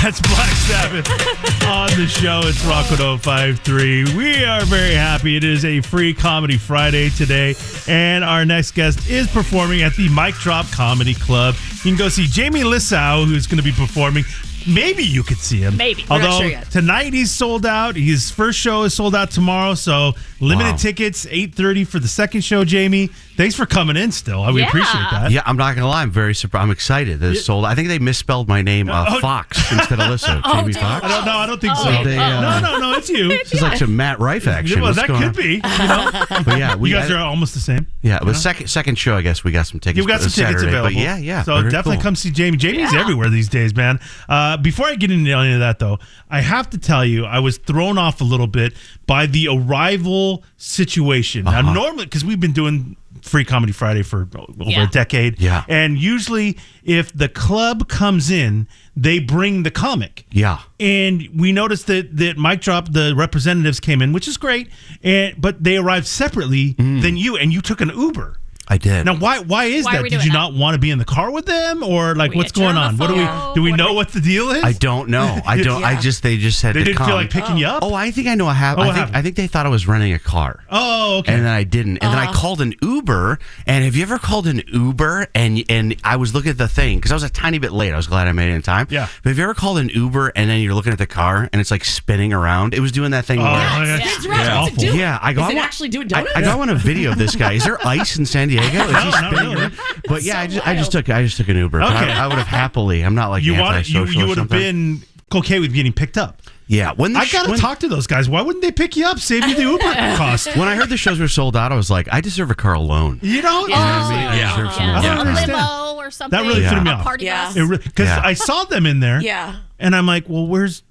That's Black Sabbath on the show. It's Rock 105.3. We are very happy. It is a free Comedy Friday today, and our next guest is performing at the Mic Drop Comedy Club. You can go see Jamie Lissau, who's going to be performing. Maybe you could see him. Maybe. Although we're not sure yet. Tonight he's sold out. His first show is sold out tomorrow, so limited tickets, 8:30 for the second show, Jamie. Thanks for coming in still. We appreciate that. Yeah, I'm not going to lie. I'm very surprised. I'm excited that it's sold out. I think they misspelled my name Fox instead of Lissow. Jamie Fox? I don't think so. No, it's you. It's like some Matt Rife action. Well, that could be. But yeah, you guys are almost the same. Yeah, but second show, I guess we got some tickets. You've got some tickets available. But yeah. So definitely come see Jamie. Jamie's everywhere these days, man. Before I get into any of that, though, I have to tell you, I was thrown off a little bit by the arrival situation. Now, normally, because we've been doing Free Comedy Friday for over a decade. Yeah. And usually, if the club comes in, they bring the comic. Yeah. And we noticed that Mic Drop, the representatives came in, which is great, but they arrived separately than you, and you took an Uber. I did. Now, why is that? Did you not want to be in the car with them, or like what's going on? What do we know what the deal is? I don't know. I don't. They just said they didn't come. feel like picking you up. Oh, I think I know what happened. I think they thought I was renting a car. Oh, okay. And then I didn't. And then I called an Uber. And have you ever called an Uber? And I was looking at the thing because I was a tiny bit late. I was glad I made it in time. Yeah. But have you ever called an Uber and then you're looking at the car and it's like spinning around? It was doing that thing. It's awful. Yeah, I got. Is it actually doing donuts? I got one a video of this guy. Is there ice in San Diego? Is he spinning? Really? But yeah, I just took an Uber. Okay. I would have happily. I'm not like antisocial. You would have been okay with getting picked up. Yeah, I gotta talk to those guys. Why wouldn't they pick you up? Save you the Uber cost. When I heard the shows were sold out, I was like, I deserve a car alone. You know? I deserve some alone time. A limo or something. That really threw me off. A party bus. Because I saw them in there. Yeah. And I'm like, well, where's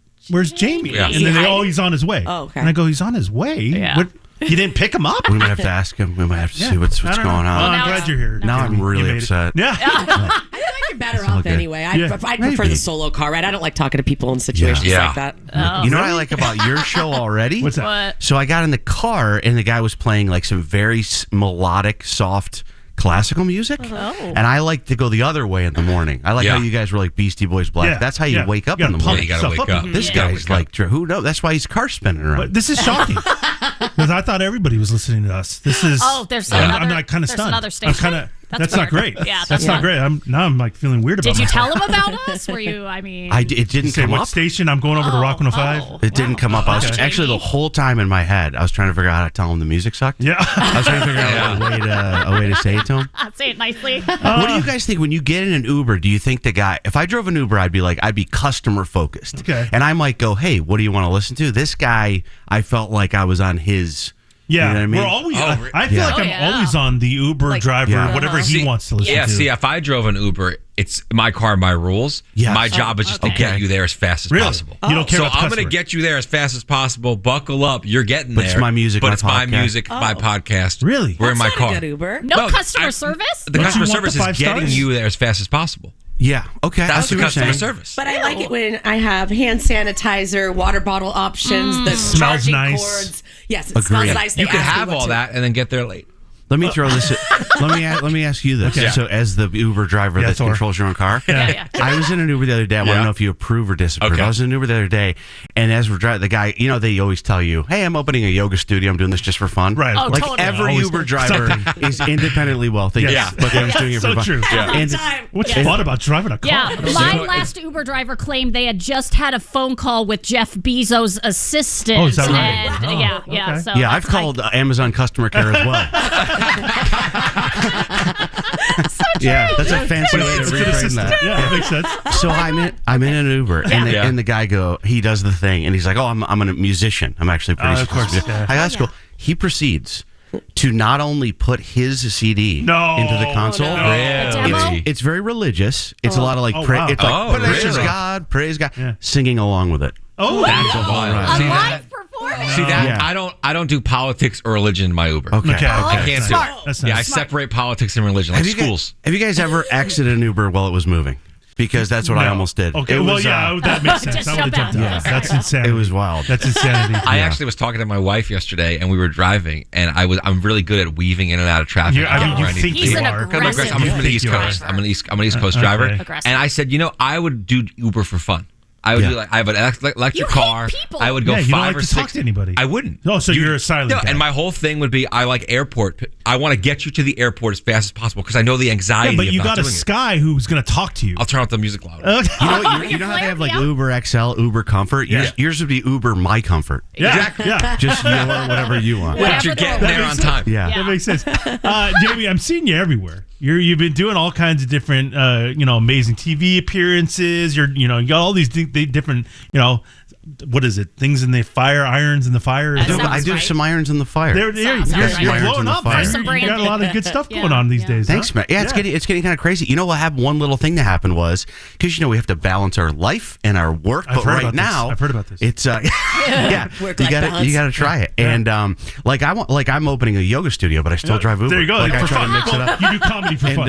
Jamie? Yeah. And then he's on his way. Oh, okay. And I go, he's on his way? Yeah. What? You didn't pick him up? We might have to ask him. We might have to see what's going on. Well, I'm glad you're here. Now I'm really upset. Yeah. I feel like you're better off anyway. I prefer the solo car ride. I don't like talking to people in situations like that. You know what I like about your show already? What's that? So I got in the car and the guy was playing like some very melodic, soft classical music, and I like to go the other way in the morning. I like how you guys were like Beastie Boys Black. Yeah. That's how you wake up in the morning. You gotta wake up. This guy's like, who knows? That's why he's car spinning around. But this is shocking because I thought everybody was listening to us. This is. There's I'm like kind of stunned. Another station. I'm kind of. That's not great. Yeah, that's not great. I'm like feeling weird about it. Did you tell him about us? Were you? I mean, it didn't come what up. Station? I'm going over to Rock 105. It didn't come up. I was actually the whole time in my head. I was trying to figure out how to tell him the music sucked. Yeah, I was trying to figure out a way to say it to him. say it nicely. What do you guys think when you get in an Uber? Do you think the guy? If I drove an Uber, I'd be customer focused. Okay, and I might go, hey, what do you want to listen to? This guy, I felt like I was on his. Yeah, you know what I mean? we're always. I feel like I'm always on the Uber driver, whatever he wants to listen to. Yeah, see, if I drove an Uber, it's my car, my rules. Yes. My job is just to get you there as fast as possible. You don't care about the I'm going to get you there as fast as possible. Buckle up. You're getting there. It's my music, but my it's podcast. my music, my podcast. Really? We're in my car. Not a good Uber. No customer service? The customer you want service the 5 is getting stars? you there as fast as possible. Yeah. Okay. That's the what you're customer saying. service. But I like it when I have hand sanitizer, water bottle options, the Smells charging nice. cords. Yes, it Agreed. smells nice. They You can ask me have what all to- that and then get there late. Let me throw this. Let me ask you this. Okay. So, as the Uber driver that controls your own car, I was in an Uber the other day. I want to know if you approve or disapprove. Okay. I was in an Uber the other day, and as we're driving, the guy, they always tell you, "Hey, I'm opening a yoga studio. I'm doing this just for fun." Right. Oh, Like totally. every Uber driver is independently wealthy. Yes. But they're just doing it for So fun. true. And What's fun about driving a car? Yeah, my last Uber driver claimed they had just had a phone call with Jeff Bezos' assistant. Oh, is that right? And, Oh, yeah. okay. So yeah, I've called Amazon customer care as well. Yeah, that's a fancy way to reframe that. Yeah, that makes sense. So I'm in an Uber, and the guy he does the thing, and he's like, "Oh, I'm a musician. I'm actually producing." Of course. Yeah. That's cool. He proceeds to not only put his CD into the console. Really? It's very religious. It's a lot of like wow. it's like praise really? praise God, Yeah. singing along with it. Oh, That's wild. See a that? live performance. See that? Yeah. I don't do politics or religion in my Uber. Okay. I can't do Smart. it. That's Yeah, I nice. separate politics and religion, like schools. Have you guys ever exited an Uber while it was moving? Because that's what I almost did. Okay, It well, was, that makes sense. Just I would have jump jumped out. out. That's insanity. It was wild. That's insanity. I actually was talking to my wife yesterday, and we were driving, and I'm really good at weaving in and out of traffic. You think He's you an are. aggressive I'm from the think East you Coast. are. I'm an East Coast driver, Okay. Aggressive. and I said, I would do Uber for fun. I would do like I have an electric car. people. I would go you 5 don't like or to 6. talk to anybody. I wouldn't. Oh, so you're a silent guy. And my whole thing would be I like airport. I want to get you to the airport as fast as possible because I know the anxiety. Yeah, but you about got a doing it. Sky who's going to talk to you. I'll turn off the music loud. You know how they have like Uber XL, Uber Comfort? Yours would be Uber My Comfort. Yeah. Just your whatever you want. But you're getting there on time. Yeah. That makes sense. Jamie, I'm seeing you everywhere. You've been doing all kinds of different, amazing TV appearances. You got all these different, what is it? Things in the fire, irons in the fire. I do some irons in the fire. You're blowing up, man. Some You got a lot of good stuff going on these days. Thanks, man. Yeah, it's getting kind of crazy. You know what happened? One little thing that happened was because we have to balance our life and our work. But right now, I've heard about this. It's you got to try it. And I'm opening a yoga studio, but I still drive Uber. There you go. I For try fun. to mix it up. You do comedy for fun.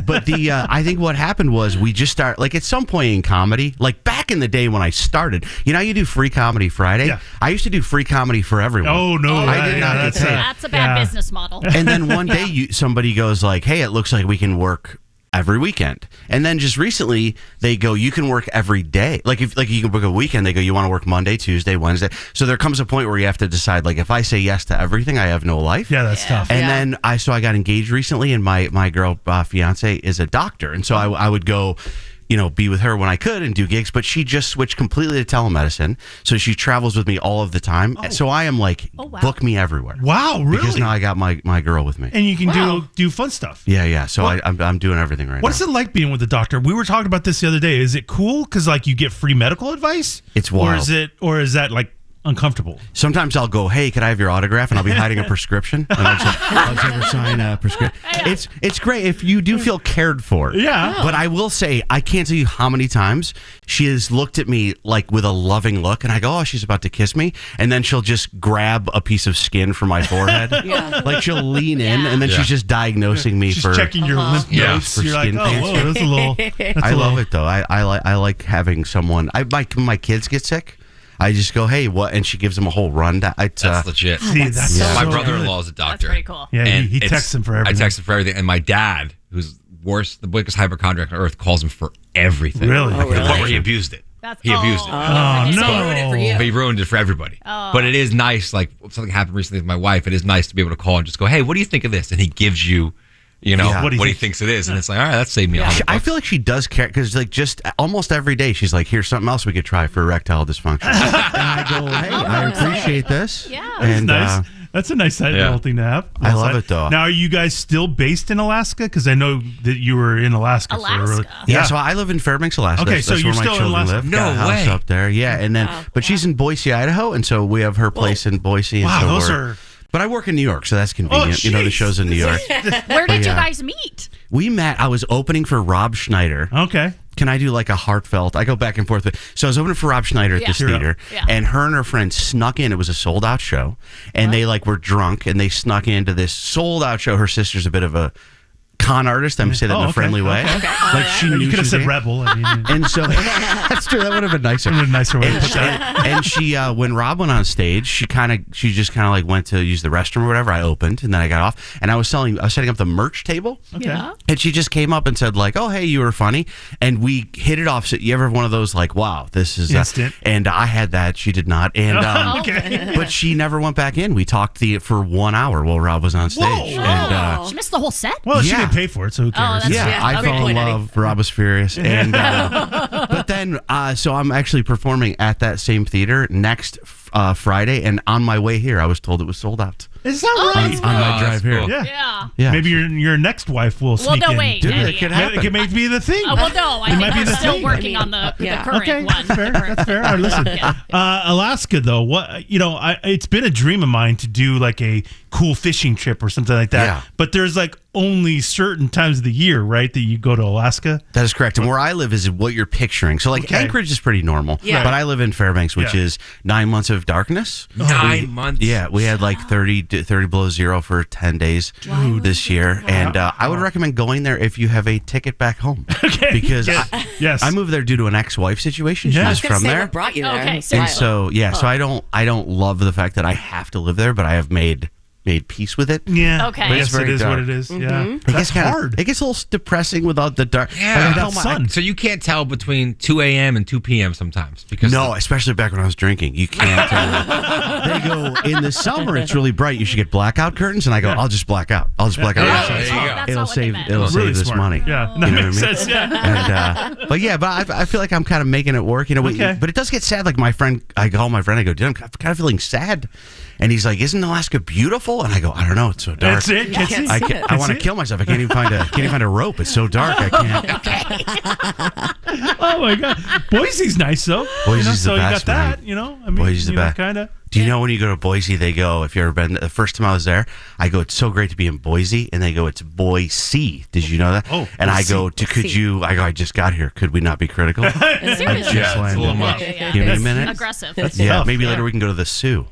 But I think what happened was we just start at some point in comedy, like back in the day when I started. You do Free Comedy Friday. Yeah. I used to do free comedy for everyone. Oh no, I did not get paid. That's a bad business model. And then one day somebody goes like, "Hey, it looks like we can work every weekend." And then just recently they go, "You can work every day." Like if you can book a weekend, they go, "You want to work Monday, Tuesday, Wednesday." So there comes a point where you have to decide, like, if I say yes to everything, I have no life. Yeah, that's tough. And then I got engaged recently, and my girl fiance is a doctor, and so I would go, be with her when I could and do gigs, but she just switched completely to telemedicine. So she travels with me all of the time. So I am like, book me everywhere. Wow, really? Because now I got my girl with me. And you can do fun stuff. Yeah. So I'm doing everything right now. What is it like being with a doctor? We were talking about this the other day. Is it cool because you get free medical advice? It's wild. Or is that like uncomfortable? Sometimes I'll go, "Hey, could I have your autograph?" And I'll be hiding a prescription. And I'll just ever sign a prescription. It's great if you do feel cared for. Yeah. But I will say, I can't tell you how many times she has looked at me like with a loving look, and I go, "Oh, she's about to kiss me," and then she'll just grab a piece of skin from my forehead. Like she'll lean in, and then she's just diagnosing me She's for checking your lymph nodes. for You're like, skin "Oh, cancer." whoa, that's a little." I love it though. I like having someone. When my kids get sick, I just go, "Hey, what?" And she gives them a whole rundown. That's legit. See, that's My so brother-in-law is a doctor. That's pretty cool. Yeah, And he texts him for everything. I text him for everything. And my dad, who's the biggest hypochondriac on earth, calls him for everything. Really? To the point where he abused it. He abused it. Oh, no. ruined it for you. But he ruined it for everybody. But it is nice, like something happened recently with my wife, it is nice to be able to call and just go, "Hey, what do you think of this?" And he gives you, what he thinks it is. And it's like, all right, that saved me $100. I feel like she does care because, just almost every day, she's like, "Here's something else we could try for erectile dysfunction." And I go, "Hey, I appreciate this." Yeah. And Nice. That's a nice little thing to have. I love it, though. Now, are you guys still based in Alaska? Because I know that you were in Alaska. Yeah, so I live in Fairbanks, Alaska. Okay, so that's you're where my still in children Alaska. live. No Got a house way. up there. Yeah, and then but she's in Boise, Idaho, and so we have her place in Boise. And Wow, so those are. But I work in New York, so that's convenient. The jeez. show's in New York. Where did you guys meet? We met. I was opening for Rob Schneider. Okay. Can I do like a heartfelt? I go back and forth. So I was opening for Rob Schneider at this theater, and her and her friend snuck in. It was a sold out show, and they were drunk, and they snuck into this sold out show. Her sister's a bit of a con artist. I'm saying that in a friendly way. Like she knew. You could have said rebel. And so that's true. That would have been nicer. A nicer way to put that. And she, when Rob went on stage, she just went to use the restroom or whatever. I opened, and then I got off, and I was setting up the merch table. Okay. Yeah. And she just came up and said like, "Oh, hey, you were funny," and we hit it off. So you ever have one of those like, "Wow, this is instant"? And I had that. She did not. And Okay. but she never went back in. We talked for 1 hour while Rob was on stage. Whoa. And She missed the whole set? Well, she Yeah. didn't pay for it, so who cares? that's yeah, I okay. fell in Point, Eddie. love. Rob was furious, and but then so I'm actually performing at that same theater next Friday, and on my way here, I was told it was sold out. Is that right? On my drive that's here. cool. Yeah. Yeah. Maybe your next wife will sneak in. wait. Dude, Eddie. it could It happen. may be the thing. Oh, well, no. I It might think be we're the still thing. working on the current Okay, one. that's fair. That's fair. All right, listen, Alaska though. It's been a dream of mine to do like a cool fishing trip or something like that. Yeah. But there's like only certain times of the year, right, that you go to Alaska. That is correct. And where I live is what you're picturing. So, like, Okay. Anchorage is pretty normal. Yeah. But I live in Fairbanks, which is 9 months of darkness. 9 months. Yeah, we had like 30 below zero for 10 days this year. And I would recommend going there if you have a ticket back home. Okay. Because Yes. I moved there due to an ex-wife situation. She Yeah. I was I was from gonna say, there. what brought you there? Okay, It's so- And wild. so, so I don't love the fact that I have to live there, but I have made made peace with it. Yeah. Okay. But yes, very it is dark. what it is. Mm-hmm. Yeah. That's hard. It gets a little depressing without the dark. Yeah. That sun. So you can't tell between 2 a.m. and 2 p.m. sometimes because No, especially back when I was drinking. You can't tell. They go, in the summer, it's really bright. You should get blackout curtains. And I go, I'll just black out. I'll just black out. Yeah, outside. there you go. That's It'll not what they save. meant. It'll Really save this smart. money. Yeah. You That know what I makes mean? sense. Yeah. And, but yeah, but I feel like I'm kind of making it work. You know, Okay. but it does get sad. Like my friend, I call my friend. I go, dude, I'm kind of feeling sad. And he's like, "Isn't Alaska beautiful?" And I go, "I don't know. It's so dark. That's it. Can't see. I want to kill myself. I can't even find a rope. It's so dark. I can't." Oh my God. Boise's nice though. Boise's so the best, you got that. man. You know, I mean, Boise's the best. Kind of. Do you know when you go to Boise, they go, if you've ever been, the first time I was there, I go, it's so great to be in Boise. And they go, it's Boise. Did you know that? Oh, and I Boise. go, I go, I just got here. Could we not be critical? Seriously. I Yeah, just it's a landed. little much. Yeah. Give me a minute. Aggressive. Yeah, tough. maybe later we can go to the zoo.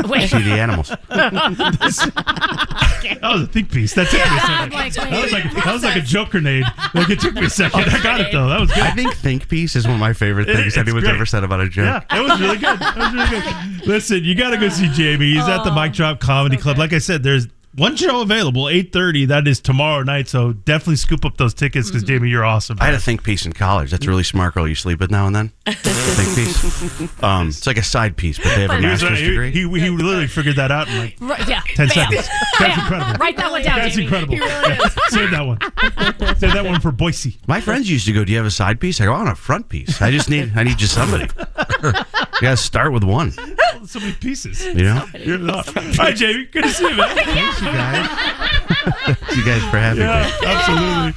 Wait. See the animals. That was a think piece. That took me a second. I'm like, That was like a joke grenade. Like it took me a second. I got it though. That was good. I think think piece is one of my favorite things It's anyone's great. ever said about a joke. Yeah, it was really good. Listen, you got to go see Jamie. He's at the Mic Drop Comedy Club. Like I said, there's one show available, 8:30. That is tomorrow night. So definitely scoop up those tickets because Jamie, you're awesome. I had a think piece in college. That's a really smart girl you sleep with now and then. Think piece. It's like a side piece, but they have a master's degree. He literally figured that out in like Right, yeah. 10 Bam. seconds. That's incredible. Write that one down, That's Jamie. incredible. Yeah, save that one. Save that one for Boise. My friends used to go, "Do you have a side piece?" I go, "I want a front piece. I need just somebody." You got to start with one. So many pieces. You know. All right, Jamie. Good to see you, man. Thanks, you guys. Thanks, you guys, for having me. Yeah, absolutely.